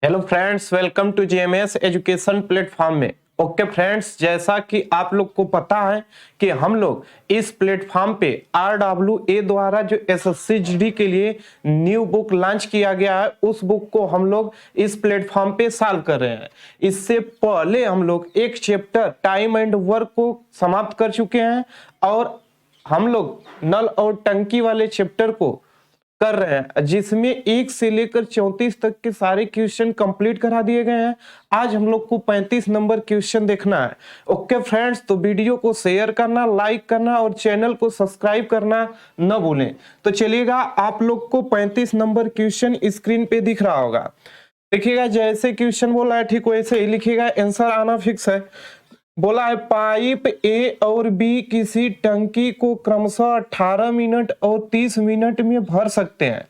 Hello friends, welcome to GMS education platform में। Okay friends, जैसा कि आप लोग को पता है कि हम लोग इस प्लेटफॉर्म पे RWA द्वारा जो एसएससी जीडी के लिए न्यू बुक लॉन्च किया गया है, उस बुक को हम लोग इस प्लेटफॉर्म पे सॉल्व कर रहे हैं। इससे पहले हम लोग एक चैप्टर टाइम एंड वर्क को समाप्त कर चुके हैं और हम लोग नल और टंकी वाले चैप्टर को कर रहे हैं, जिसमें 1 से लेकर 34 तक के सारे क्वेश्चन कंप्लीट करा दिए गए हैं। आज हम लोग को 35 नंबर क्वेश्चन देखना है। ओके फ्रेंड्स, तो वीडियो को शेयर करना, लाइक करना और चैनल को सब्सक्राइब करना न भूलें। तो चलिएगा, आप लोग को 35 नंबर क्वेश्चन स्क्रीन पे दिख रहा होगा। देखिएगा, जैसे क्वेश्चन बोला है ठीक वैसे ही लिखिएगा, आंसर आना फिक्स है। बोला है पाइप ए और बी किसी टंकी को क्रमशः 18 मिनट और 30 मिनट में भर सकते हैं।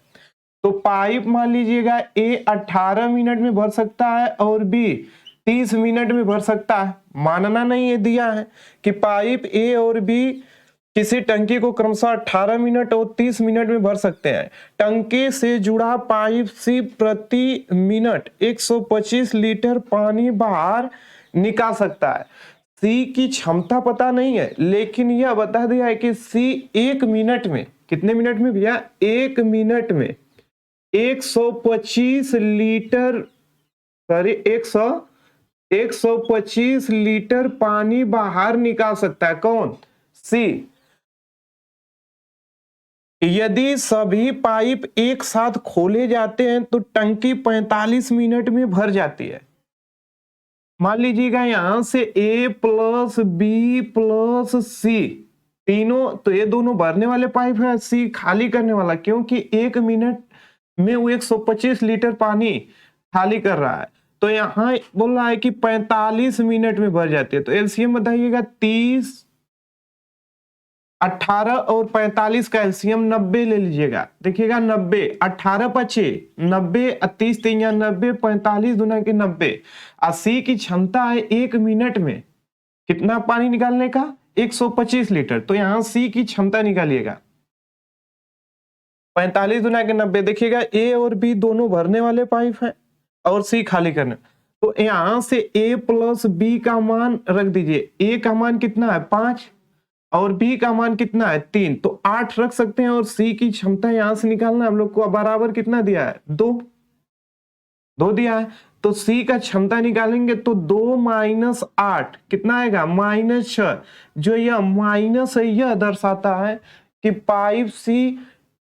तो पाइप मान लीजिएगा ए 18 मिनट में भर सकता है और बी 30 मिनट में भर सकता है। मानना नहीं है, दिया है कि पाइप ए और बी किसी टंकी को क्रमशः 18 मिनट और 30 मिनट में भर सकते हैं। टंकी से जुड़ा पाइप सी प्रति मिनट 125 लीटर पानी बाहर निकाल सकता है। सी की क्षमता पता नहीं है, लेकिन यह बता दिया है कि सी 1 मिनट में, कितने मिनट में भैया, 1 मिनट में 125 लीटर, सॉरी 125 लीटर पानी बाहर निकाल सकता है। कौन? सी। यदि सभी पाइप एक साथ खोले जाते हैं तो टंकी 45 मिनट में भर जाती है। मान लीजिएगा यहां से A प्लस बी प्लस सी तीनों, तो ये दोनों भरने वाले पाइप है, सी खाली करने वाला, क्योंकि 1 मिनट में वो 125 लीटर पानी खाली कर रहा है। तो यहाँ बोल रहा है कि 45 मिनट में भर जाती है। तो एलसीएम बताइएगा, 30, 18 और 45 का एलसीएम 90 ले लीजिएगा। देखिएगा 90, 18 पचे 90, 30 3 90, 45 दूना के 90। 80 की क्षमता है 1 मिनट में कितना पानी निकालने का, 125 लीटर। तो यहां सी की क्षमता निकालिएगा, 45 दूना के 90। देखिएगा ए और बी दोनों भरने वाले पाइप है और सी खाली करने। तो यहां से ए प्लस बी का मान रख दीजिए। ए का मान कितना है, 5 और बी का मान कितना है, 3, तो 8 रख सकते हैं। और सी की क्षमता यहां से निकालना हम लोग को बराबर कितना दिया है, 2 दिया है। तो सी का क्षमता निकालेंगे तो 2 माइनस 8 कितना आएगा, -6। जो यह माइनस है यह दर्शाता है कि पाइप सी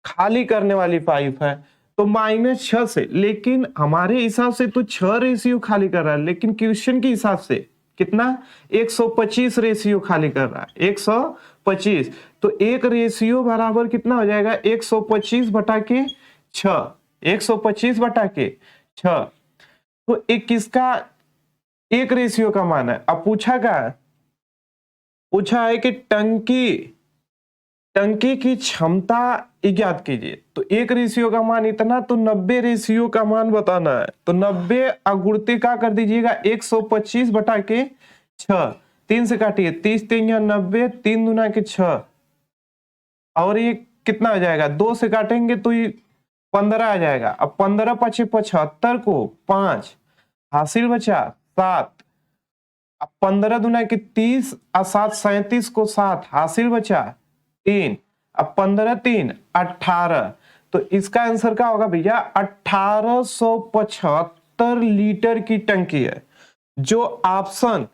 खाली करने वाली पाइप है, तो -6 से। लेकिन हमारे हिसाब से तो 6 रेशियो खाली कर रहा है, लेकिन क्वेश्चन के हिसाब से कितना, 125 रेशियो खाली कर रहा है, 125। तो एक रेशियो बराबर कितना हो जाएगा, 125 बटा के 6, 125 बटा के 6। तो एक किसका एक रेशियो का मान है। अब पूछा है कि टंकी की क्षमता ज्ञात कीजिए। तो एक रेशियो का मान इतना, तो 90 रेशियो का मान बताना है। तो 90 अगुणती का कर दीजिएगा, 125 बटा के 6, 3 से काटिए, 30 3 90, 3 दूना के 6, और ये कितना आ जाएगा, 2 से काटेंगे तो ये 15 आ जाएगा। अब 15 पचे 75 को 5 हासिल बचा 7। अब 15 दूना के 30 और 7 37 को 7 हासिल बचा 3। अब 15 3 18। तो इसका आंसर क्या होगा भैया, 1875 लीटर की टंकी है, जो ऑप्शन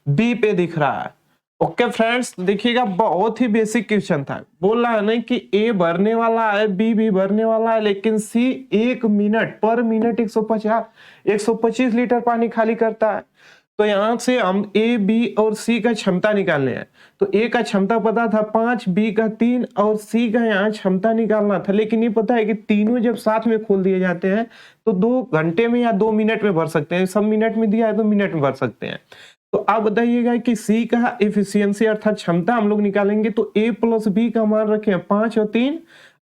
बी पे दिख रहा है। ओके फ्रेंड्स, देखिएगा बहुत ही बेसिक क्वेश्चन था। बोल रहा है नहीं कि ए भरने वाला है, बी भी भरने वाला है, लेकिन सी 1 मिनट पर मिनट 125 लीटर पानी खाली करता है। तो यहां से हम ए बी और सी का क्षमता निकालने हैं। तो ए का क्षमता पता था 5, बी का 3 और सी का यहाँ क्षमता निकालना था। लेकिन ये पता है कि तीनों जब साथ में खोल दिए जाते हैं तो 2 घंटे में या 2 मिनट में भर सकते हैं। सब मिनट में दिया है तो मिनट में भर सकते हैं। तो आप बताइएगा कि सी का एफिशिएंसी अर्थात क्षमता हम लोग निकालेंगे। तो ए प्लस बी का मान रखें 5 और 3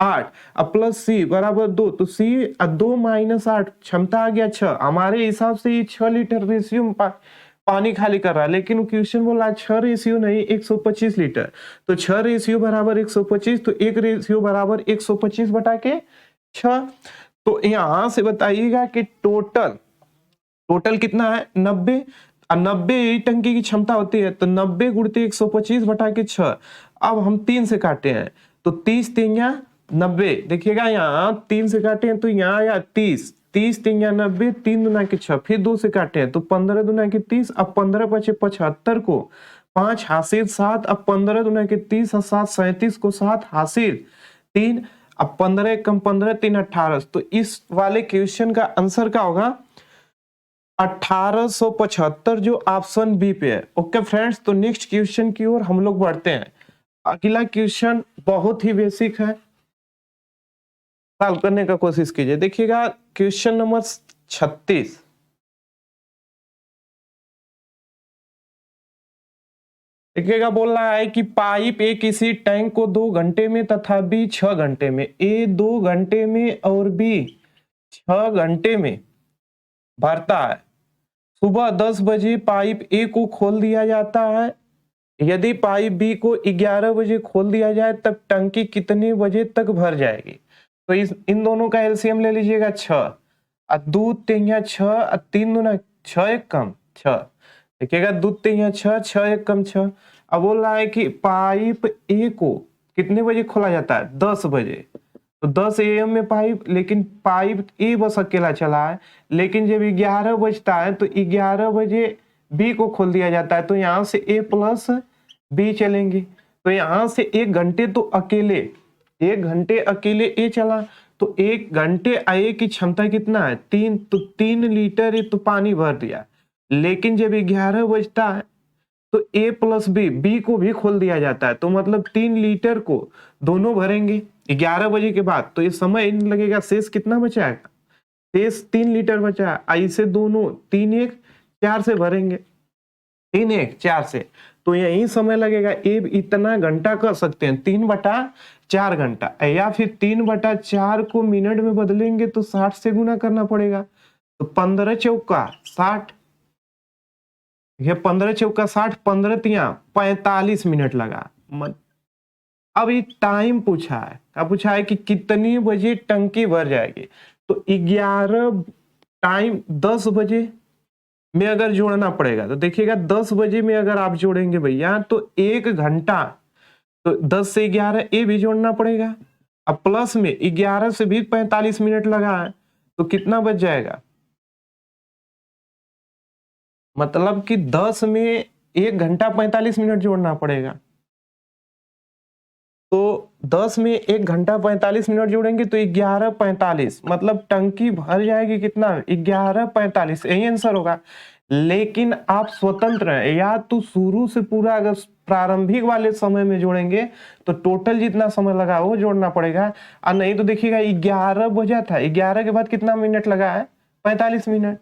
8, अब प्लस सी बराबर 2। तो सी 2 माइनस 8 क्षमता आ गया 6। हमारे हिसाब से ये 6 लीटर रेशियो में पानी खाली कर रहा है, लेकिन क्वेश्चन बोला 6 रेशियो नहीं 125 लीटर। तो 6 रेशियो बराबर 125, तो 1 रेशियो बराबर 125 बटा के 6। तो यहां से बताइएगा कि टोटल टोटल कितना है 90, और 90 यही टंकी की क्षमता होती है, तो 90 गुणते 125 बटा के 6। अब हम 3 से काटे हैं तो 30 तिंगा 90, देखिएगा यहाँ 3 से काटे हैं तो यहाँ आया 30, 30 तिंगा 90, 3 दुना के 6, फिर 2 से काटे हैं तो 15 दुना के 30, अब 15 बचे 75 को 5 हासिल 7, अब 15 दुना के 30 और 7 37 को 7 हासिल 3, अब 15 कम 15 3 18। तो इस वाले क्वेश्चन का आंसर क्या होगा 1875, जो ऑप्शन बी पे है। ओके फ्रेंड्स, तो नेक्स्ट क्वेश्चन की ओर हम लोग बढ़ते हैं। अगला क्वेश्चन बहुत ही बेसिक है, सॉल्व करने का कोशिश कीजिए। देखिएगा क्वेश्चन नंबर 36, देखिएगा बोल रहा है कि पाइप ए किसी टैंक को 2 घंटे में तथा बी 6 घंटे में, ए 2 घंटे में और बी 6 घंटे में भरता है। सुबह 10 बजे पाइप ए को खोल दिया जाता है। यदि पाइप बी को 11 बजे खोल दिया जाए तब टंकी कितने बजे तक भर जाएगी? तो इन दोनों का एलसीएम ले लीजिएगा 6, और दूध तेंगा 6 और 3 दूना 6 एक कम 6, देखिएगा दूध तेंगा 6, 6 एक कम 6। अब बोल रहा है कि पाइप ए को कितने बजे खोला जाता है 10 बजे, तो 10 AM में पाइप, लेकिन पाइप ए बस अकेला चला है, लेकिन जब 11 बजता है तो 11 बजे बी को खोल दिया जाता है, तो यहाँ से ए प्लस बी चलेंगे, तो यहाँ से 1 घंटे तो अकेले 1 घंटे अकेले ए चला, तो 1 घंटे ए की क्षमता कितना है 3, तो 3 लीटर ये तो पानी भर दिया। लेकिन जब 11 बजता है तो ए प्लस बी को भी खोल दिया जाता है, तो मतलब 3 लीटर को दोनों भरेंगे 11 बजे के बाद, तो ये समय लगेगा। शेष कितना बचाएगा, शेष 3 लीटर बचा, ऐसे दोनों 3 1 4 से भरेंगे, 3 1 4 से, तो यही समय लगेगा। ए इतना घंटा कर सकते हैं 3/4 घंटा, या फिर 3/4 को मिनट में बदलेंगे तो 60 से गुना करना पड़ेगा, तो 15 चौका 60, ये 15 चौका 60, 15 तिया 45 मिनट लगा। अब ये टाइम पूछा है, क्या पूछा है कि कितनी बजे टंकी भर जाएगी, तो 11 टाइम 10 बजे में अगर जोड़ना पड़ेगा, तो देखिएगा 10 बजे में अगर आप जोड़ेंगे भैया तो 1 घंटा, तो 10 से 11 ये भी जोड़ना पड़ेगा, अब प्लस में 11 से भी 45 मिनट लगा है, तो कितना बच जाएगा, मतलब कि 10 में 1 घंटा 45 मिनट जोड़ना पड़ेगा, तो 10 में 1 घंटा 45 मिनट जोड़ेंगे तो 11:45, मतलब टंकी भर जाएगी कितना 11:45, यही आंसर होगा। लेकिन आप स्वतंत्र हैं, या तो शुरू से पूरा अगर प्रारंभिक वाले समय में जोड़ेंगे तो टोटल जितना समय लगा वो जोड़ना पड़ेगा, और नहीं तो देखिएगा 11 बजा था, 11 के बाद कितना मिनट लगा है 45 मिनट,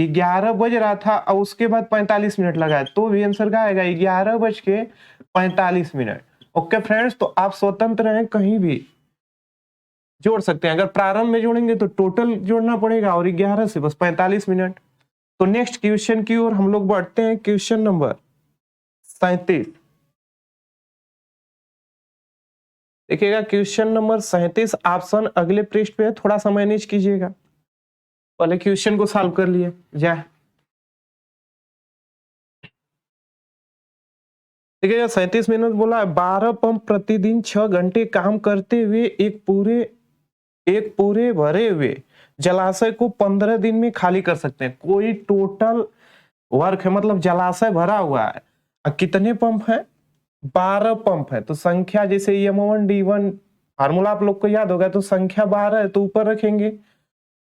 11 बज रहा था और उसके बाद 45 मिनट लगा है, तो भी आंसर क्या आएगा 11:45 मिनट। ओके फ्रेंड्स, तो आप स्वतंत्र हैं, कहीं भी जोड़ सकते हैं। अगर प्रारंभ में जोड़ेंगे तो टोटल जोड़ना पड़ेगा, और 11 से बस 45 मिनट। तो नेक्स्ट क्वेश्चन की ओर हम लोग बढ़ते हैं, क्वेश्चन नंबर 37। देखिएगा क्वेश्चन नंबर 37 ऑप्शन अगले पृष्ठ पे है, थोड़ा सा मैनेज कीजिएगा, पहले क्वेश्चन को सॉल्व कर लिए जाए। देखिएगा 37 मिनट बोला है 12 पंप प्रतिदिन 6 घंटे काम करते हुए एक पूरे भरे हुए जलाशय को 15 दिन में खाली कर सकते हैं। कोई टोटल वर्क है, मतलब जलाशय भरा हुआ है, कितने पंप है 12 पंप है, तो संख्या जैसे M1 D1 फार्मूला आप लोग को याद होगा, तो संख्या 12 है तो ऊपर रखेंगे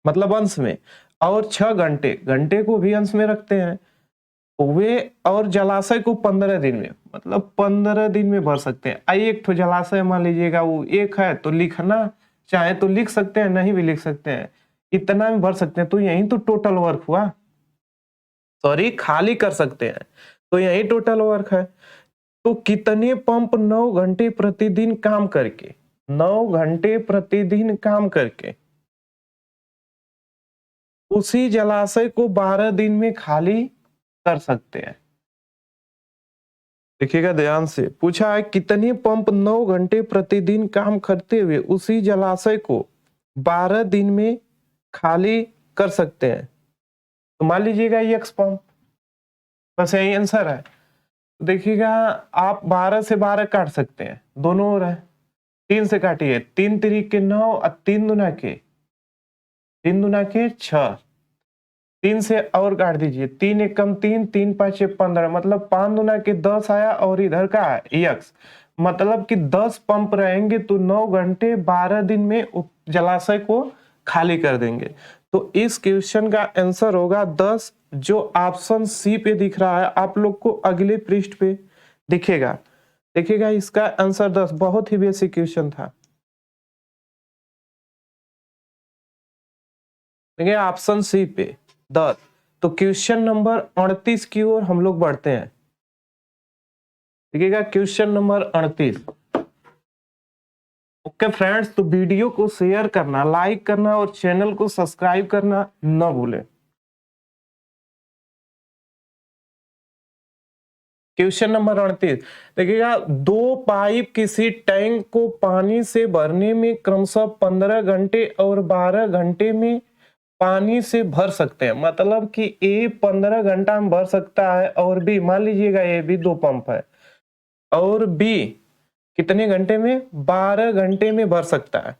मतलब अंश में, और 6 घंटे को भी अंश में रखते हैं वे, और जलाशय को 15 दिन में, मतलब 15 दिन में भर सकते हैं। एक तो जलाशय मान लीजिएगा वो एक है, तो लिखना चाहे तो लिख सकते हैं, नहीं भी लिख सकते हैं, इतना में भर सकते हैं, तो यही तो टोटल वर्क हुआ, सॉरी खाली कर सकते हैं, तो यही टोटल वर्क है। तो कितने पंप 9 घंटे प्रतिदिन काम करके 9 घंटे प्रतिदिन काम करके उसी जलाशय को 12 दिन में खाली कर सकते हैं। देखिएगा ध्यान से, पूछा है कितने पंप 9 घंटे प्रतिदिन काम करते हुए उसी जलाशय को 12 दिन में खाली कर सकते हैं। तो मान लीजिएगा ये एक्स पंप, बस यही आंसर है। तो देखिएगा आप 12 से 12 काट सकते हैं, दोनों ओर है। 3 से काटिए, 3 तरीके 9 और 3 दुना के 6। 3 से और काट दीजिए, 3 एकम 3, 3 पाँचे 15, मतलब 5 दुना के 10 आया और इधर का है यक्स, मतलब कि 10 पंप रहेंगे तो 9 घंटे 12 दिन में जलाशय को खाली कर देंगे। तो इस क्वेश्चन का आंसर होगा 10, जो ऑप्शन सी पे दिख रहा है आप लोग को, अगले पृष्ठ पे दिखेगा। देखिएगा इसका आंसर 10, बहुत ही बेसिक क्वेश्चन था। देखिए ऑप्शन सी पे 10। तो क्वेश्चन नंबर 38 की ओर हम लोग बढ़ते हैं। देखिएगा क्वेश्चन नंबर 38। ओके फ्रेंड्स, तो वीडियो को शेयर करना, लाइक करना और चैनल को सब्सक्राइब करना न भूलें। क्वेश्चन नंबर 38 देखिएगा, 2 पाइप किसी टैंक को पानी से भरने में क्रमशः 15 घंटे और 12 घंटे में पानी से भर सकते हैं। मतलब कि ए 15 घंटा में भर सकता है और बी, मान लीजिएगा ए भी 2 पंप है, और बी कितने घंटे में, 12 घंटे में भर सकता है,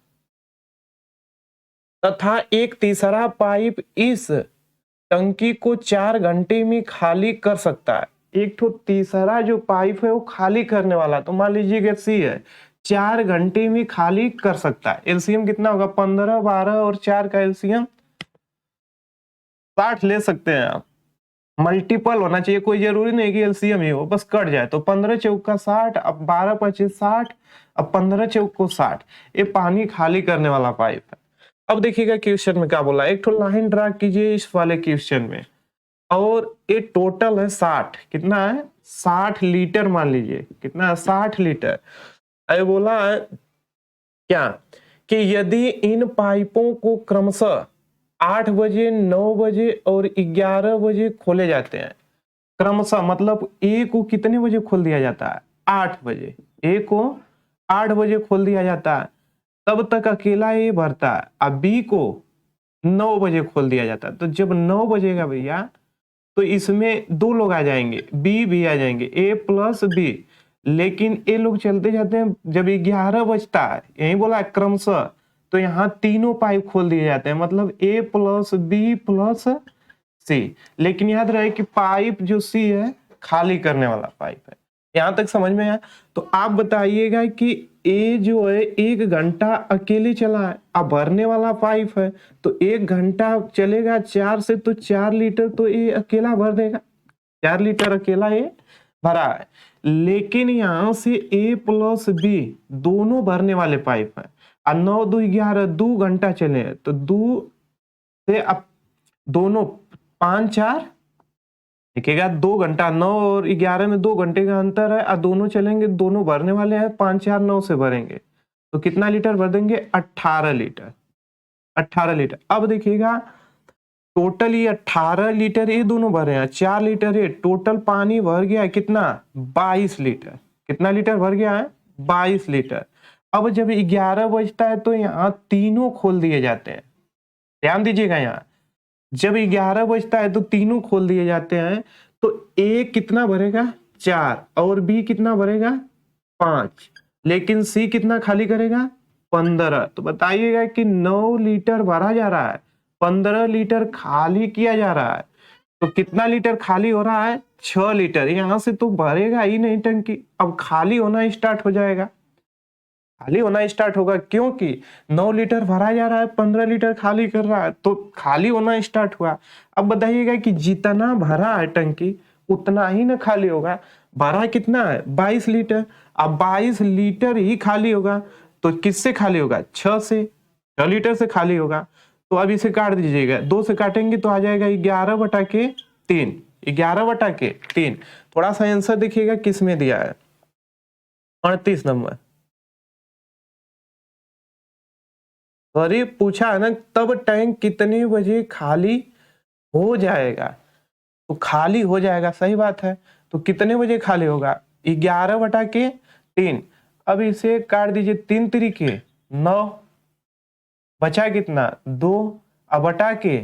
तथा एक तीसरा पाइप इस टंकी को 4 घंटे में खाली कर सकता है। एक तो तीसरा जो पाइप है वो खाली करने वाला, तो मान लीजिए सी है, 4 घंटे में खाली कर सकता है। एलसीएम कितना होगा, 15, 12 और 4 का एलसीएम 60 ले सकते हैं आप। मल्टीपल होना चाहिए, कोई जरूरी नहीं कि एलसीएम ही हो, बस कट जाए तो 15 चौका 60, अब 12 पचे 60, अब 15 चौको 60। ये पानी खाली करने वाला पाइप है। अब देखिएगा क्वेश्चन में क्या बोला, एक तो लाइन ड्रा कीजिए इस वाले क्वेश्चन में, और ये टोटल है 60, कितना है 60 लीटर, मान लीजिए कितना है 60 लीटर। अरे बोला है क्या कि यदि इन पाइपों को क्रमशः 8 बजे, 9 बजे और 11 बजे खोले जाते हैं, क्रमशः मतलब ए को कितने बजे खोल दिया जाता है, 8 बजे, ए को 8 बजे खोल दिया जाता है, तब तक अकेला ए भरता है। अब बी को 9 बजे खोल दिया जाता है, तो जब 9 बजेगा भैया तो इसमें 2 लोग आ जाएंगे, बी भी आ जाएंगे, ए प्लस बी, लेकिन ये लोग चलते जाते हैं। जब 11 बजता है, यही बोला क्रमशः, तो यहाँ तीनों पाइप खोल दिए जाते हैं, मतलब ए प्लस बी प्लस सी। लेकिन याद रहे कि पाइप जो सी है खाली करने वाला पाइप है। यहां तक समझ में आया? तो आप बताइएगा कि ए जो है 1 घंटा अकेले चला है, अब भरने वाला पाइप है तो 1 घंटा चलेगा 4 से, तो 4 लीटर तो ये अकेला भर देगा, 4 लीटर अकेला ये भरा है। लेकिन यहां से ए प्लस बी दोनों भरने वाले पाइप है, और 9 2 11 2 घंटा चले, तो 2 से अब दोनों 5 4 देखिएगा 2 घंटा, 9 और 11 में 2 घंटे का अंतर है, और दोनों चलेंगे, दोनों भरने वाले हैं, 5 4 9 से भरेंगे, तो कितना लीटर भर देंगे, 18 लीटर, 18 लीटर। अब देखिएगा टोटल ये 18 लीटर ये दोनों भरे हैं, 4 लीटर ये, टोटल पानी भर गया है कितना, 22 लीटर। कितना लीटर भर गया है, 22 लीटर। अब जब 11 बजता है तो यहाँ तीनों खोल दिए जाते हैं, ध्यान दीजिएगा, यहाँ जब 11 बजता है तो तीनों खोल दिए जाते हैं, तो ए कितना भरेगा, 4, और बी कितना भरेगा, 5, लेकिन सी कितना खाली करेगा, 15। तो बताइएगा कि 9 लीटर भरा जा रहा है, 15 लीटर खाली किया जा रहा है, तो कितना लीटर खाली हो रहा है, 6 लीटर। यहां से तो भरेगा ही नहीं टंकी, अब खाली होना स्टार्ट हो जाएगा, खाली होना स्टार्ट होगा, क्योंकि 9 लीटर भरा जा रहा है, 15 लीटर खाली कर रहा है, तो खाली होना स्टार्ट हुआ। अब बताइएगा कि जितना भरा है टंकी उतना ही ना खाली होगा, भरा कितना है, 22 लीटर, अब 22 लीटर ही खाली होगा, तो किससे खाली होगा, 6 से, 6 लीटर से खाली होगा। तो अब इसे काट दीजिएगा, 2 से काटेंगे तो आ जाएगा 11/3, 11/3। थोड़ा सा आंसर देखिएगा किस में दिया है, 38 नंबर। सॉरी पूछा है ना, तब टैंक कितने बजे खाली हो जाएगा, तो खाली हो जाएगा, सही बात है। तो कितने बजे खाली होगा, 11/3। अब इसे काट दीजिए, 3 तरीके 9, बचा कितना 2, अब बटा के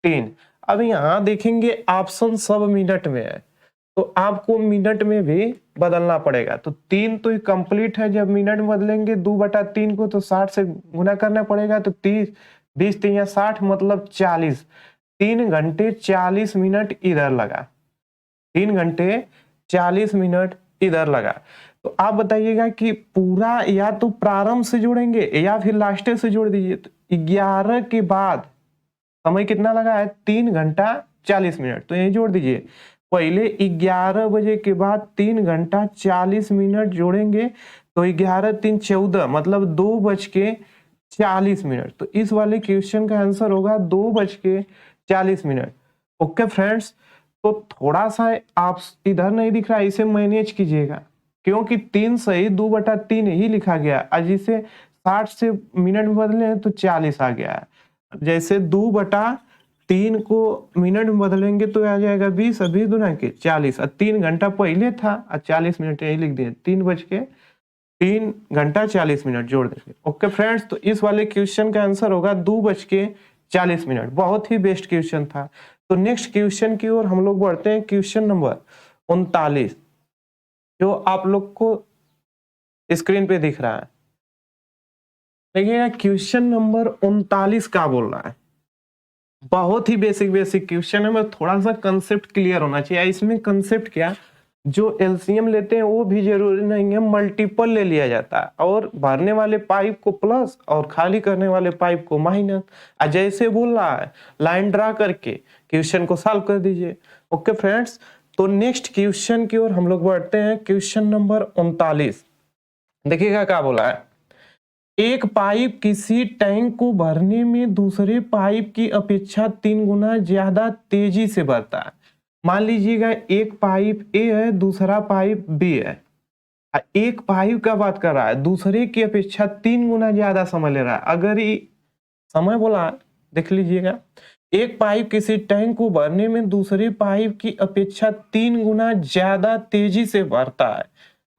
3। अब यहाँ देखेंगे ऑप्शन सब मिनट में है, तो आपको मिनट में भी बदलना पड़ेगा। तो 3 तो कंप्लीट है, जब मिनट में बदलेंगे 2/3 को तो 60 से गुना करना पड़ेगा, तो 30 20 3 60 मतलब 40। 3 घंटे 40 मिनट इधर लगा, 3 घंटे 40 मिनट इधर लगा। तो आप बताइएगा कि पूरा या तो प्रारंभ से जोड़ेंगे या फिर लास्ट से जोड़ दीजिए। तो 11 के बाद समय कितना लगा है, 3 घंटा 40 मिनट, तो यही जोड़ दीजिए। पहले 11 बजे के बाद 3 घंटा 40 मिनट जोड़ेंगे, तो 11 3 14 मतलब 2:40 मिनट। तो इस वाले क्वेश्चन का आंसर होगा 2:40 मिनट। ओके फ्रेंड्स, तो थोड़ा सा आप इधर नहीं दिख रहा है, इसे मैनेज कीजिएगा, क्योंकि 3 सही 2/3 ही लिखा गया, आज इसे 60 से मिनट में बदले तो 40 आ गया है। जैसे 2/3 को मिनट में बदलेंगे तो आ जाएगा 20, 20 दूना के 40, और 3 घंटा पहले था और 40 मिनट यही लिख दिए, 3 घंटा 40 मिनट जोड़ देंगे। ओके फ्रेंड्स, तो इस वाले क्वेश्चन का आंसर होगा 2:40 मिनट। बहुत ही बेस्ट क्वेश्चन था। तो नेक्स्ट क्वेश्चन की ओर हम लोग बढ़ते हैं, क्वेश्चन नंबर 39, जो आप लोग को स्क्रीन पे दिख रहा है। देखिएगा क्वेश्चन नंबर 39 क्या बोल रहा है। बहुत ही बेसिक क्वेश्चन है, मैं थोड़ा सा कंसेप्ट क्लियर होना चाहिए। इसमें कंसेप्ट क्या, जो एलसीएम लेते हैं वो भी जरूरी नहीं है, मल्टीपल ले लिया जाता है, और भरने वाले पाइप को प्लस और खाली करने वाले पाइप को माइनस। जैसे बोल रहा है लाइन ड्रा करके क्वेश्चन को सॉल्व कर दीजिए। ओके फ्रेंड्स, तो नेक्स्ट क्वेश्चन की ओर हम लोग बढ़ते हैं, क्वेश्चन नंबर 39। देखिएगा क्या बोला है, एक पाइप किसी टैंक को भरने में दूसरे पाइप की अपेक्षा 3 गुना ज्यादा तेजी से भरता है। मान लीजिएगा एक पाइप ए है, दूसरा पाइप बी है। एक पाइप का बात कर रहा है, दूसरे की अपेक्षा 3 गुना ज्यादा समय ले रहा है। अगर ये समय बोला, देख लीजिएगा, एक पाइप किसी टैंक को भरने में दूसरे पाइप की अपेक्षा 3 गुना ज्यादा तेजी से भरता है।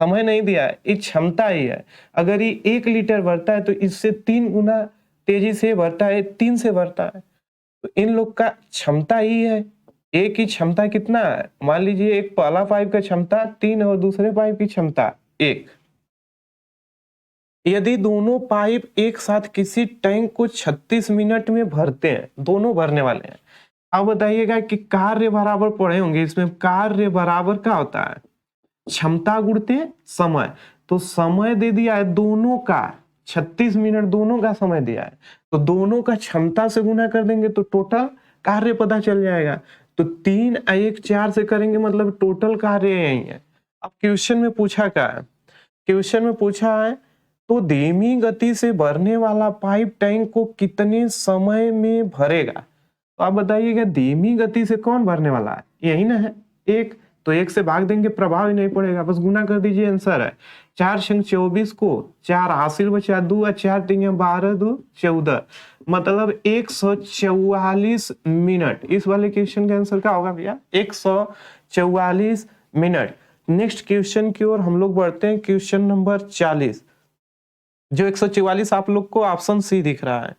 समय नहीं दिया है, ये क्षमता ही है। अगर ये 1 लीटर भरता है तो इससे 3 गुना तेजी से भरता है, 3 से भरता है। तो इन लोग का क्षमता ही है। एक की क्षमता कितना है, मान लीजिए एक पहला पाइप का क्षमता 3 और दूसरे पाइप की क्षमता 1। यदि दोनों पाइप एक साथ किसी टैंक को 36 मिनट में भरते हैं, दोनों भरने वाले हैं। अब बताइएगा कि कार्य बराबर पढ़े होंगे, इसमें कार्य बराबर क्या होता है, क्षमता गुणते समय। तो समय दे दिया है दोनों का, 36 मिनट दोनों का समय दिया है, तो दोनों का क्षमता से गुना कर देंगे तो टोटल कार्य पता चल जाएगा। तो 3 1 4 से करेंगे मतलब टोटल कार्य यही है। अब क्वेश्चन में पूछा क्या है, क्वेश्चन में पूछा है तो धीमी गति से भरने वाला पाइप टैंक को कितने समय में भरेगा। तो आप बताइएगा धीमी गति से कौन भरने वाला है, यही ना है 1, तो 1 से भाग देंगे, प्रभाव ही नहीं पड़ेगा, बस गुना कर दीजिए, आंसर है 4 × 24 को 4 हासिल बचा 2 और 4 3 12 2 14 मतलब 144 मिनट। इस वाले क्वेश्चन का आंसर क्या होगा भैया, 144 मिनट। नेक्स्ट क्वेश्चन की ओर हम लोग बढ़ते हैं, क्वेश्चन नंबर 40, जो 144 आप लोग को ऑप्शन सी दिख रहा है।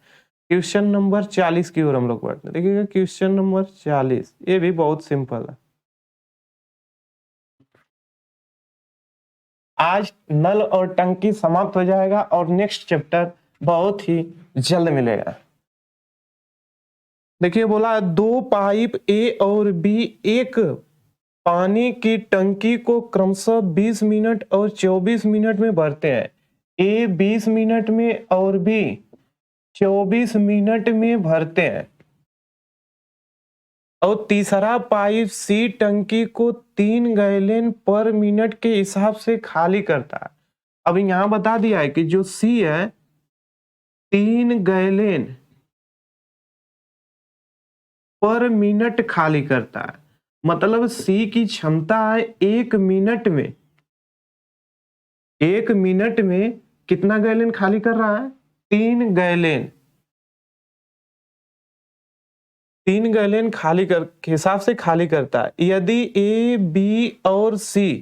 क्वेश्चन नंबर 40 की ओर हम लोग बढ़ते हैं। देखिएगा क्वेश्चन नंबर 40, ये भी बहुत सिंपल है। आज नल और टंकी समाप्त हो जाएगा और नेक्स्ट चैप्टर बहुत ही जल्द मिलेगा। देखिए बोला 2 पाइप ए और बी एक पानी की टंकी को क्रमशः 20 मिनट और 24 मिनट में भरते हैं। ए 20 मिनट में और बी 24 मिनट में भरते हैं, और तीसरा पाइप सी टंकी को 3 गैलन पर मिनट के हिसाब से खाली करता है। अब यहां बता दिया है कि जो सी है 3 गैलन पर मिनट खाली करता है, मतलब सी की क्षमता है 1 मिनट में, 1 मिनट में कितना गैलन खाली कर रहा है, 3 गैलन, 3 गैलन खाली कर के हिसाब से खाली करता है। यदि ए बी और सी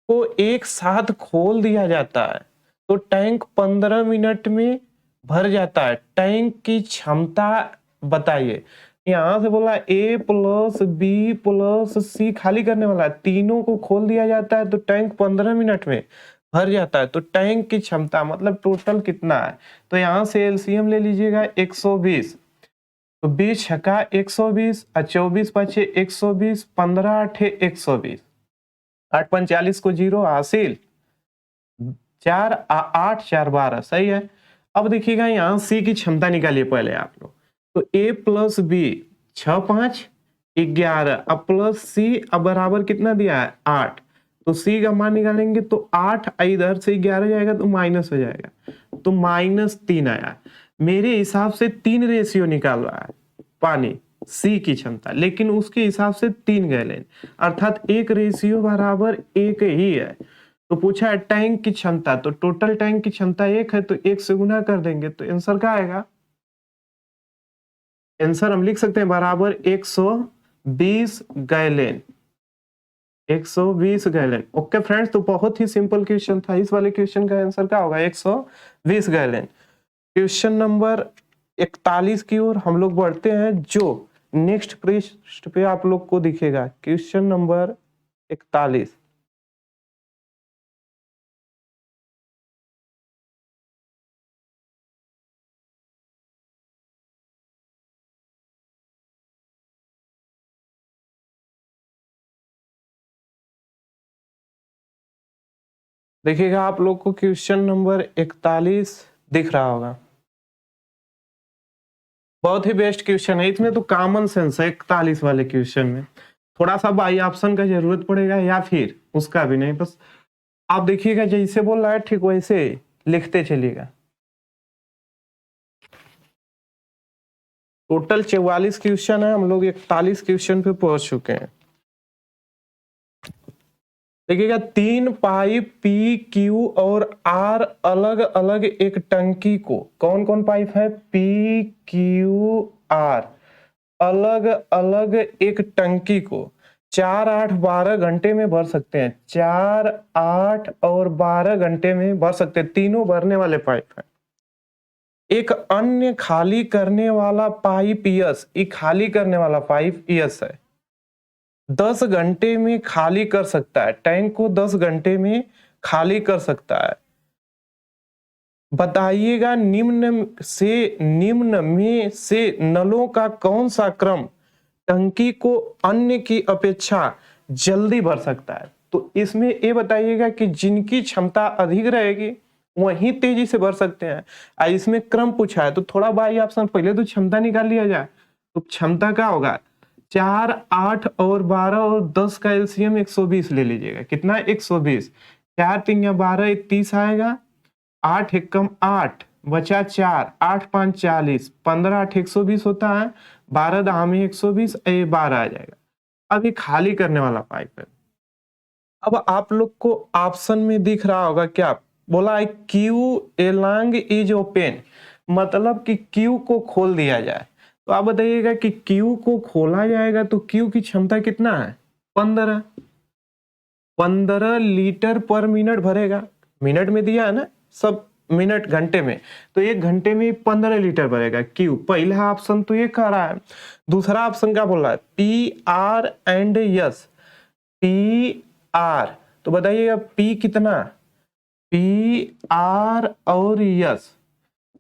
को एक साथ खोल दिया जाता है तो टैंक 15 मिनट में भर जाता है। टैंक की क्षमता बताइए। यहां से बोला a प्लस बी प्लस सी खाली करने वाला है, तीनों को खोल दिया जाता है तो टैंक 15 मिनट में भर जाता है। तो टैंक की क्षमता मतलब टोटल कितना है, तो यहाँ से एलसीएम ले लीजिएगा 120, तो 20 छक्का 120 और 24 पचे 120, 15 आठे 120, 8 45 को 0 हासिल, 4 8 4 12 सही है। अब देखिएगा यहाँ सी की क्षमता निकालिए पहले आप लोग, तो a प्लस बी 6 5 11, अब प्लस सी अब बराबर कितना दिया है 8, तो सी का मान निकालेंगे तो 8 इधर से 11 जाएगा तो माइनस हो जाएगा, तो -3 आया। मेरे हिसाब से 3 रेशियो निकाल रहा है पानी सी की क्षमता, लेकिन उसके हिसाब से 3 गैलन, अर्थात 1 रेशियो बराबर 1 ही है। तो पूछा है टैंक की क्षमता, तो टोटल टैंक की क्षमता 1 है तो 1 से गुना कर देंगे तो आंसर क्या आएगा, आंसर हम लिख सकते हैं बराबर 120 गैलन, 120 गैलन। ओके फ्रेंड्स, तो बहुत ही सिंपल क्वेश्चन था, इस वाले क्वेश्चन का आंसर क्या होगा 120 गैलन। क्वेश्चन नंबर 41 की ओर हम लोग बढ़ते हैं, जो नेक्स्ट पृष्ठ पे आप लोग को दिखेगा, क्वेश्चन नंबर 41। देखिएगा आप लोग को क्वेश्चन नंबर 41 दिख रहा होगा, बहुत ही बेस्ट क्वेश्चन है, इसमें तो कॉमन सेंस है 41 वाले क्वेश्चन में, थोड़ा सा बाई ऑप्शन का जरूरत पड़ेगा या फिर उसका भी नहीं, बस आप देखिएगा जैसे बोल रहा है ठीक वैसे लिखते चलिएगा। टोटल 44 क्वेश्चन है, हम लोग 41 क्वेश्चन पे पहुंच चुके हैं। देखिएगा 3 पाइप पी क्यू और आर अलग अलग एक टंकी को, कौन कौन पाइप है पी क्यू आर, अलग अलग एक टंकी को 4 8 12 घंटे में भर सकते हैं, 4 8 और 12 घंटे में भर सकते हैं, तीनों भरने वाले पाइप हैं। एक अन्य खाली करने वाला पाइप यस, ये खाली करने वाला पाइप यस है, 10 घंटे में खाली कर सकता है, टैंक को 10 घंटे में खाली कर सकता है। बताइएगा निम्न में से नलों का कौन सा क्रम टंकी को अन्य की अपेक्षा जल्दी भर सकता है। तो इसमें ये बताइएगा कि जिनकी क्षमता अधिक रहेगी वही तेजी से भर सकते हैं। इसमें क्रम पूछा है तो थोड़ा बाई ऑप्शन पहले तो क्षमता निकाल लिया जाए, तो क्षमता क्या होगा 4 8 और 12 और 10 का एलसीएम 120 ले लीजिएगा, कितना 120, 4 3 या 12 30 आएगा, 8 एकम 8 बचा 4, 8 5 40, 15 8 120 होता है, 12 दाह में 120, ये 12 आ जाएगा। अब ये खाली करने वाला पाइप है। अब आप लोग को ऑप्शन में दिख रहा होगा क्या, बोला है क्यू एलॉन्ग इज ओपन, मतलब कि क्यू को खोल दिया जाए। तो आप बताइएगा कि क्यू को खोला जाएगा तो क्यू की क्षमता कितना है 15 लीटर पर मिनट भरेगा, मिनट में दिया है ना सब, मिनट घंटे में, तो 1 घंटे में 15 लीटर भरेगा क्यू। पहला ऑप्शन तो ये कह रहा है, दूसरा ऑप्शन क्या बोल रहा है P R and yes, P R, तो बताइएगा पी कितना, पी आर और यस,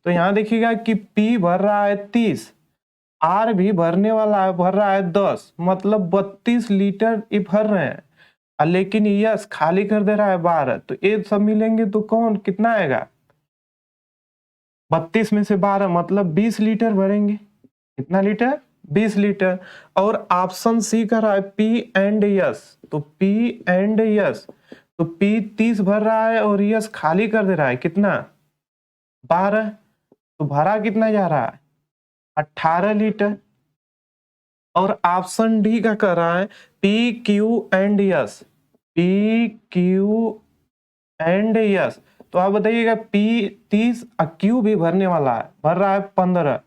तो यहां देखिएगा कि पी भर रहा है 30, आर भी भरने वाला है, भर रहा है 10, मतलब 32 लीटर ये भर रहे हैं, लेकिन यस खाली कर दे रहा है 12, तो ये सब मिलेंगे तो कौन कितना आएगा 32 में से 12 मतलब 20 लीटर भरेंगे, कितना लीटर 20 लीटर। और ऑप्शन सी का रहा है पी एंड यस, तो पी एंड यस, तो पी 30 भर रहा है और यस खाली कर दे रहा है कितना 12, तो भरा कितना जा रहा है 18 लीटर। और ऑप्शन डी का कह रहा है P Q and yes, P Q and yes, तो आप बताइएगा पी 30 क्यू भी भरने वाला है, भर रहा है 15,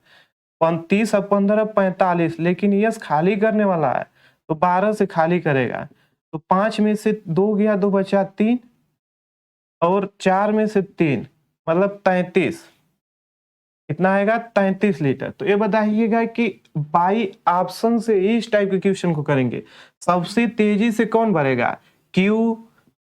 30 और 15 45, लेकिन यस खाली करने वाला है तो 12 से खाली करेगा, तो 5 में से 2 गया 2 बचा 3 और 4 में से 3 मतलब 33, कितना आएगा 33 लीटर। तो ये बताइएगा कि बाई ऑप्शन से इस टाइप के क्वेश्चन को करेंगे, सबसे तेजी से कौन भरेगा, क्यू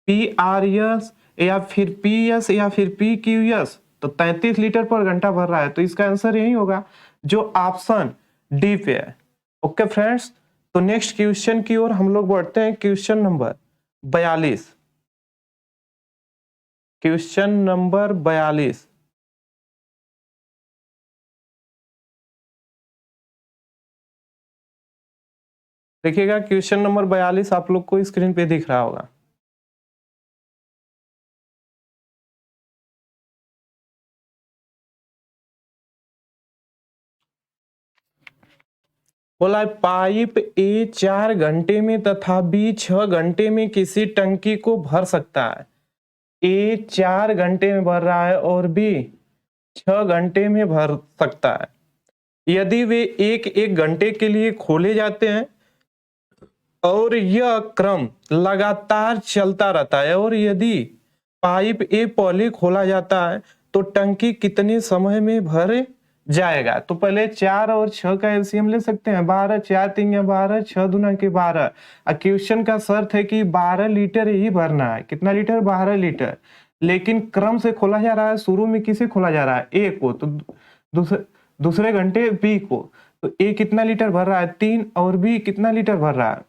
पी आर एस या फिर पी एस या फिर पी क्यू एस। तो 33 लीटर पर घंटा भर रहा है, तो इसका आंसर यही होगा जो ऑप्शन डी पे है। ओके फ्रेंड्स, तो नेक्स्ट क्वेश्चन की ओर हम लोग बढ़ते हैं। Question number 42, question number 42। देखिएगा क्वेश्चन नंबर 42 आप लोग को स्क्रीन पे दिख रहा होगा। बोला पाइप ए 4 घंटे में तथा बी 6 घंटे में किसी टंकी को भर सकता है। ए 4 घंटे में भर रहा है और बी 6 घंटे में भर सकता है। यदि वे एक एक घंटे के लिए खोले जाते हैं और यह क्रम लगातार चलता रहता है, और यदि पाइप ए पहले खोला जाता है तो टंकी कितने समय में भर जाएगा। तो पहले 4 और 6 का एलसीएम ले सकते हैं, 12, 4 3 या 12, 6 दूना के 12। क्वेश्चन का शर्त है कि 12 लीटर ही भरना है। कितना लीटर, 12 लीटर। लेकिन क्रम से खोला जा रहा है, शुरू में किसे खोला जा रहा है, ए को, तो दूसरे घंटे बी को। तो ए कितना लीटर भर रहा है, 3, और बी कितना लीटर भर रहा है,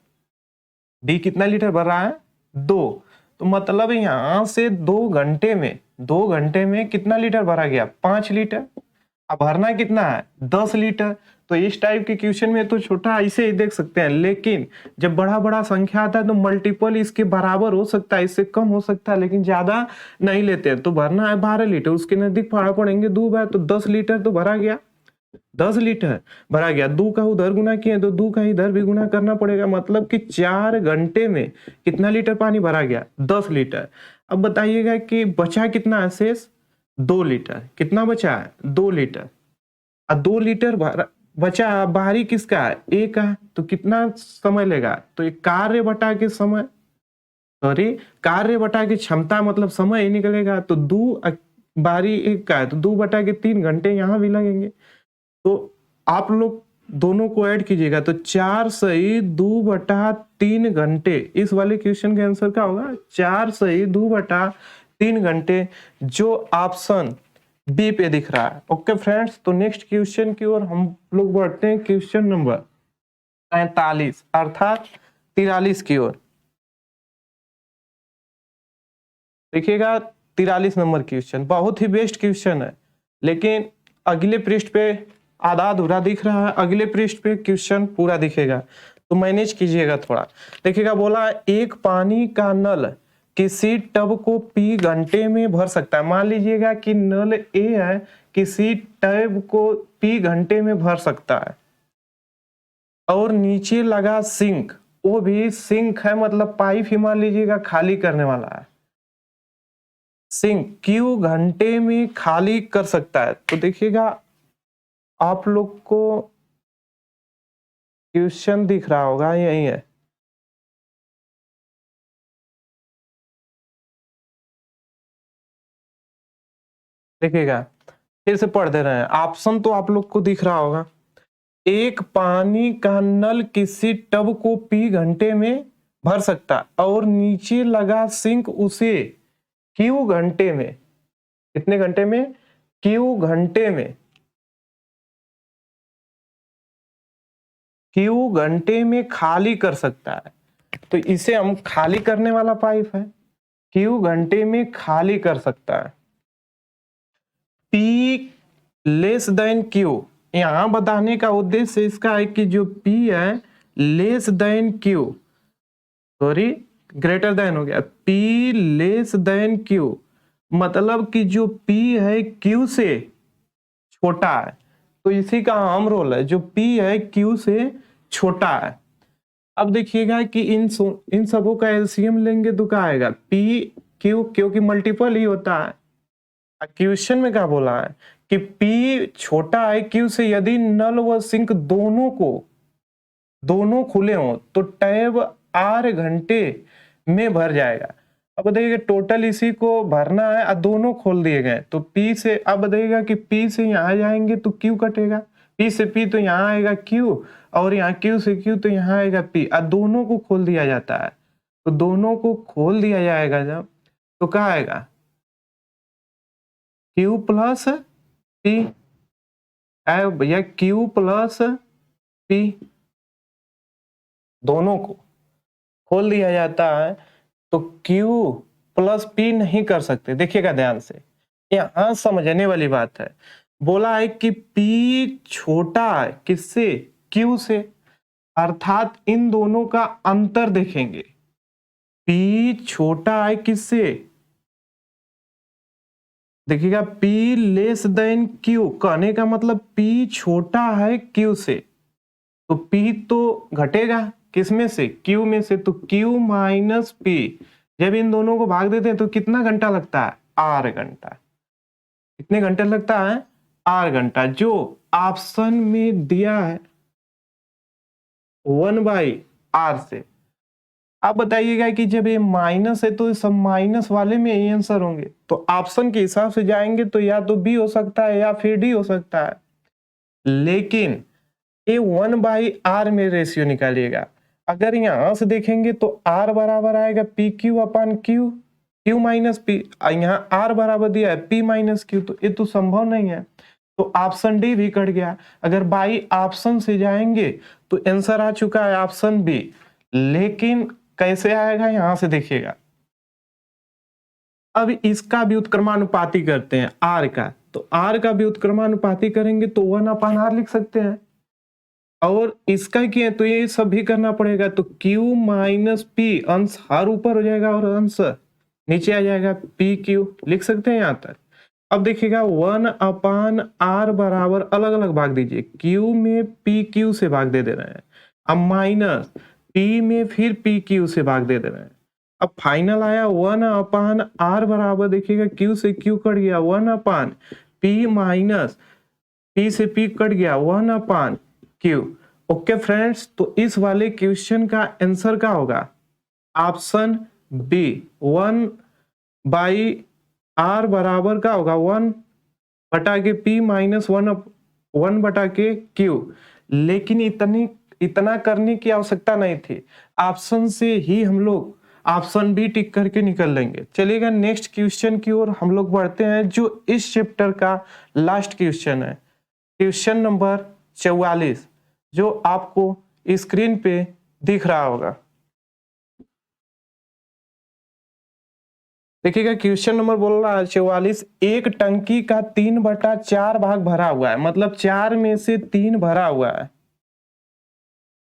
डी कितना लीटर भर रहा है, 2। तो मतलब यहां से 2 घंटे में कितना लीटर भरा गया, 5 लीटर। अब भरना कितना है, 10 लीटर। तो इस टाइप के क्वेश्चन में तो छोटा ऐसे ही देख सकते हैं, लेकिन जब बड़ा बड़ा संख्या आता है तो मल्टीपल इसके बराबर हो सकता है, इससे कम हो सकता है, लेकिन ज्यादा नहीं लेते हैं। तो भरना है 12 लीटर, उसके नजदीक पड़ेंगे 2 बार, तो 10 लीटर तो भरा गया, 10 लीटर भरा गया। 2 का उधर गुना किए तो 2 का इधर भी गुना करना पड़ेगा, मतलब कि 4 घंटे में कितना लीटर पानी भरा गया, 10 लीटर। अब बताइएगा कि बचा कितना है शेष, 2 लीटर। कितना बचा है, 2 लीटर। और 2 लीटर बचा, बाहरी किसका है, ए का। तो कितना समय लेगा, तो एक कार्य बटा के समय, सॉरी कार्य बटा के क्षमता, मतलब समय ही निकलेगा। तो 2 बाहरी एक का है, तो 2 बटा के 3 घंटे यहाँ भी लगेंगे। तो आप लोग दोनों को ऐड कीजिएगा, तो 4 सही 2 बटा 3 घंटे। इस वाले क्वेश्चन का आंसर क्या होगा, 4 सही 2 बटा 3 घंटे, जो ऑप्शन बी पे दिख रहा है। ओके फ्रेंड्स, तो नेक्स्ट क्वेश्चन की ओर हम लोग बढ़ते हैं। क्वेश्चन नंबर 43 अर्थात 43 की ओर। देखिएगा 43 नंबर क्वेश्चन बहुत ही बेस्ट क्वेश्चन है, लेकिन अगले पृष्ठ पे आधा अधूरा दिख रहा है, अगले पृष्ठ पे क्वेश्चन पूरा दिखेगा, तो मैनेज कीजिएगा थोड़ा। देखिएगा बोला एक पानी का नल किसी टब को पी घंटे में भर सकता है। मान लीजिएगा कि नल ए है, किसी टब को पी घंटे में भर सकता है, और नीचे लगा सिंक, वो भी सिंक है मतलब पाइप ही मान लीजिएगा खाली करने वाला है, सिंक क्यू घंटे में खाली कर सकता है। तो देखिएगा आप लोग को क्वेश्चन दिख रहा होगा, यही है। देखिएगा फिर से पढ़ दे रहे हैं, ऑप्शन तो आप लोग को दिख रहा होगा। एक पानी का नल किसी टब को पी घंटे में भर सकता, और नीचे लगा सिंक उसे क्यू घंटे में, कितने घंटे में, क्यू घंटे में, क्यू घंटे में खाली कर सकता है। तो इसे हम खाली करने वाला पाइप है, क्यू घंटे में खाली कर सकता है। P लेस देन Q, यहां बताने का उद्देश्य इसका है कि जो P है less than Q, sorry greater than हो गया, P लेस देन Q, मतलब कि जो P है Q से छोटा है। तो इसी का हम रोल है, जो P है Q से छोटा है। अब देखिएगा कि इन सबों का एलसीएम लेंगे तो क्या आएगा, P Q, क्योंकि मल्टीपल ही होता है। क्वेश्चन में क्या बोला है कि P छोटा है Q से, यदि नल व सिंक दोनों खुले हों तो टैब R घंटे में भर जाएगा। अब बताइएगा टोटल इसी को भरना है और दोनों खोल दिए गए तो P से, अब बताइएगा कि P से यहाँ जाएंगे तो Q कटेगा, P से P तो यहाँ आएगा Q, और यहाँ Q से Q तो यहाँ आएगा P, और दोनों को खोल दिया जाता है। तो दोनों को खोल दिया जाएगा जब, तो क्या आएगा Q प्लस P, आए भैया Q प्लस P, दोनों को खोल दिया जाता है तो Q प्लस P नहीं कर सकते। देखिएगा ध्यान से, यहां समझने वाली बात है। बोला है कि P छोटा है किससे, Q से, अर्थात इन दोनों का अंतर देखेंगे। P छोटा है किससे, देखिएगा P लेस देन Q, कहने का मतलब P छोटा है Q से, तो P तो घटेगा किसमें से, Q में से, तो Q माइनस P, जब इन दोनों को भाग देते हैं तो कितना घंटा लगता है, R घंटा। कितने घंटे लगता है, R घंटा, जो ऑप्शन में दिया है 1/R से। आप बताइएगा कि जब ये माइनस है तो सब माइनस वाले में ही आंसर होंगे, तो ऑप्शन के हिसाब से जाएंगे तो या तो बी हो सकता है या फिर डी हो सकता है, लेकिन ये 1/R में रेशियो निकालिएगा। अगर यहां से देखेंगे तो R बराबर आएगा P Q upon Q, Q minus P, यहाँ R बराबर दिया है P माइनस क्यू, तो ये तो संभव नहीं है, तो ऑप्शन डी भी कट गया। अगर बाई ऑप्शन से जाएंगे तो आंसर आ चुका है ऑप्शन बी, लेकिन कैसे आएगा यहां से देखिएगा। अब इसका भी उत्क्रमानुपाती करते हैं R का, तो R का भी उत्क्रमानुपाती करेंगे तो 1/R लिख सकते हैं, और इसका क्या है तो ये सब भी करना पड़ेगा, तो Q माइनस P, अंश हर ऊपर हो जाएगा और अंश नीचे आ जाएगा, PQ लिख सकते हैं यहाँ तक। अब देखिएगा 1/R बराबर अलग अलग भाग दीजिए, Q में PQ से भाग दे रहे हैं, अब माइनस P में फिर PQ से भाग दे रहे हैं, अब फाइनल आया 1/R बराबर, देखिएगा Q से Q कट गया 1/P माइनस P से P कट गया 1/Q। ओके फ्रेंड्स, तो इस वाले क्वेश्चन का आंसर क्या होगा, ऑप्शन बी 1/R बराबर क्या होगा 1/P माइनस 1/Q। लेकिन इतना करने की आवश्यकता नहीं थी, ऑप्शन से ही हम लोग ऑप्शन बी टिक करके निकल लेंगे। चलिएगा नेक्स्ट क्वेश्चन की ओर हम लोग बढ़ते हैं, जो इस चैप्टर का लास्ट क्वेश्चन है, क्वेश्चन नंबर 44, जो आपको स्क्रीन पे दिख रहा होगा। देखिएगा क्वेश्चन नंबर बोल रहा है 44, एक टंकी का 3/4 भाग भरा हुआ है, मतलब 4 में से 3 भरा हुआ है,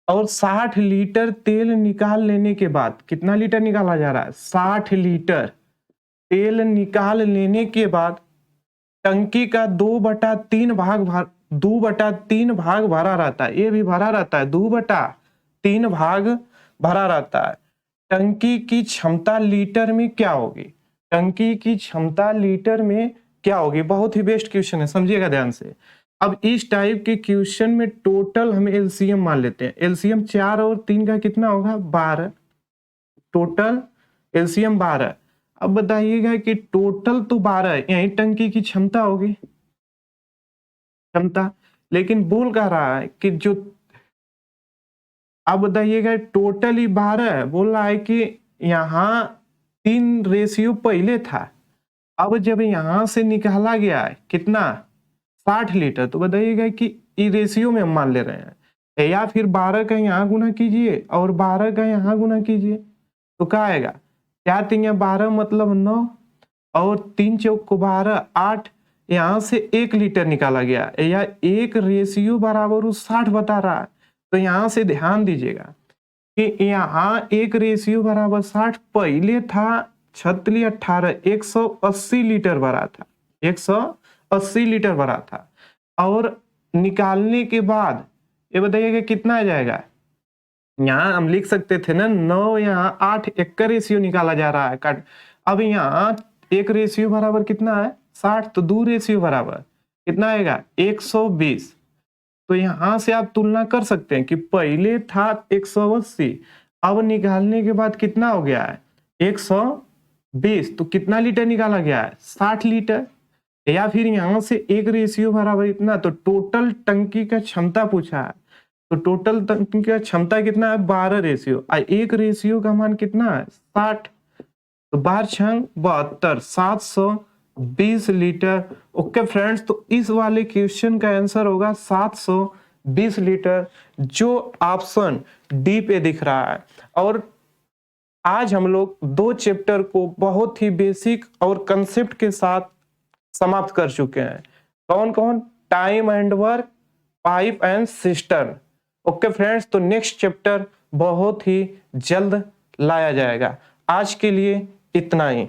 और 60 लीटर तेल निकाल लेने के बाद, कितना लीटर निकाला जा रहा है, 60 लीटर तेल निकाल लेने के बाद टंकी का 2/3 भाग भरा रहता है, ये भी भरा रहता है, 2/3 भाग भरा रहता है। टंकी की क्षमता लीटर में क्या होगी, टंकी की क्षमता लीटर में क्या होगी, बहुत ही बेस्ट क्वेश्चन है, समझिएगा ध्यान से। अब इस टाइप के क्वेश्चन में टोटल हम एलसीएम मान लेते हैं, एलसीएम 4 और 3 का कितना होगा 12, टोटल एलसीएम 12। अब बताइएगा कि टोटल तो 12 है, यही टंकी की क्षमता होगी, क्षमता, लेकिन बोल क्या रहा है कि जो, अब बताइएगा टोटल ही 12 है, बोल रहा है कि यहाँ 3 रेशियो पहले था, अब जब यहां से निकाला गया है कितना 60 लीटर, तो बताइएगा कि ई रेशियो में हम मान ले रहे हैं, या फिर 12 का यहाँ गुना कीजिए और 12 का यहाँ गुना कीजिए, तो क्या आएगा, 4 3 12 मतलब 9, और 3 चौक को 12 8, यहाँ से 1 लीटर निकाला गया, या 1 रेशियो बराबर 60 बता रहा है, तो यहाँ से ध्यान दीजिएगा कि यहाँ 1 रेशियो बराबर 60 पहले था 36 18 180 लीटर भरा था, 180 लीटर भरा था, और निकालने के बाद ये बताइएगा कितना आ जाएगा, यहाँ हम लिख सकते थे ना 9 यहाँ 8, 1 का रेशियो निकाला जा रहा है कट, अब यहाँ 1 रेशियो बराबर कितना है 60, तो 2 रेशियो बराबर कितना आएगा 120। तो यहां से आप तुलना कर सकते हैं कि पहले था 180, अब निकालने के बाद कितना हो गया है 120, 20, तो कितना लीटर निकाला गया है? 60 लीटर। या फिर यहां से एक रेशियो बराबर इतना, तो टोटल टंकी का क्षमता पूछा है, तो टोटल टंकी का क्षमता कितना है? 12 रेशियो, एक रेशियो का मान कितना है? 60, तो 12 छंग 72, 720 लीटर। ओके फ्रेंड्स, तो इस वाले क्वेश्चन का आंसर होगा 720 लीटर, जो ऑप्शन डी पे दिख रहा है। और आज हम लोग 2 चैप्टर को बहुत ही बेसिक और कंसेप्ट के साथ समाप्त कर चुके हैं। कौन कौन? Time and work, pipe and cistern. Okay friends, तो नेक्स्ट चैप्टर बहुत ही जल्द लाया जाएगा। आज के लिए इतना ही।